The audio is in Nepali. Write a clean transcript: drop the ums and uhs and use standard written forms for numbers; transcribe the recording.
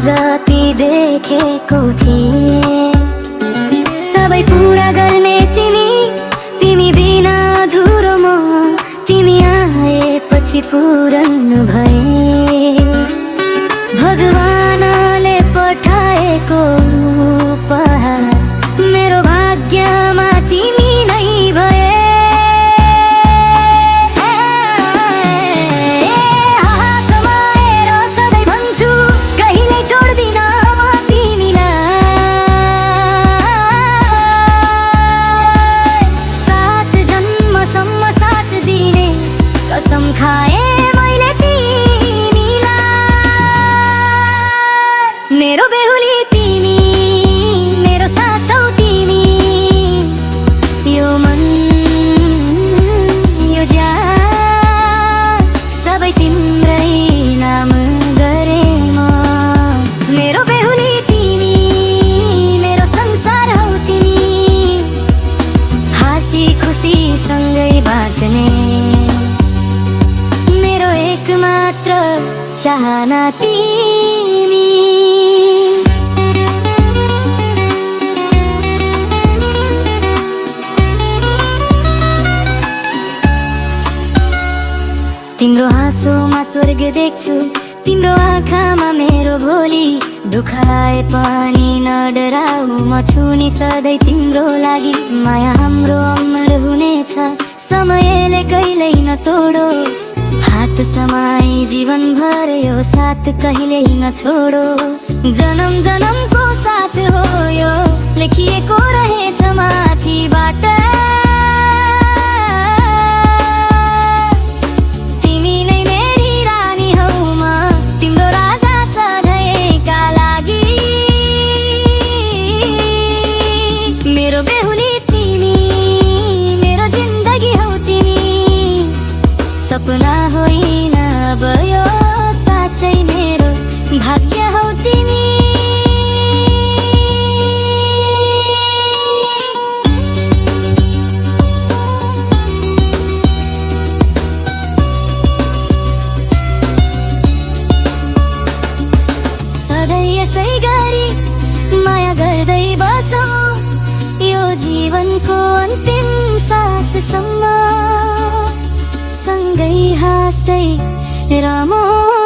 जति देखेको थिएँ सबै पूरा गर्ने तिमी बिना अधुरो म तिमी आएपछि पूर्ण भए भगवानले पठाएको उपहार मेरो भाग्यमा तिमी नै भए कसम खाए मैले तिमीलाई मेरो बेहुली तिमी मेरो सासौ तिमी यो मन यो ज्यान सबै तिम्रै नाम गरे म मेरो बेहुली तिमी मेरो संसार हौ तिमी हाँसी खुसी सँगै बाँच्ने एकमात्र चाहना तिमी तिम्रो हाँसोमा स्वर्ग देख्छु तिम्रो आँखामा मेरो भोलि दुखाए पनि नडराऊ म छु नि सधैँ तिम्रो लागि माया हाम्रो अमर हुनेछ समयले कहिल्यै नतोडोस् हात समाई जीवनभर यो साथ कहिल्यै नछोडोस् जन्म जन्मको साथ हो यो लेखिएको रहेछ माथिबाट तिमी नै मेरी रानी हौ म तिम्रो राजा सधैँका लागि मेरो बेहुली तिमी मेरो जिन्दगी हौ तिमी सपना होइन अब यो साँच्चै मेरो भाग्य हौ तिमी सधैँ यसै गरी माया गर्दै बसौँ यो जीवनको अन्तिम साससम्म सँगै हाँस्दै रमौँ।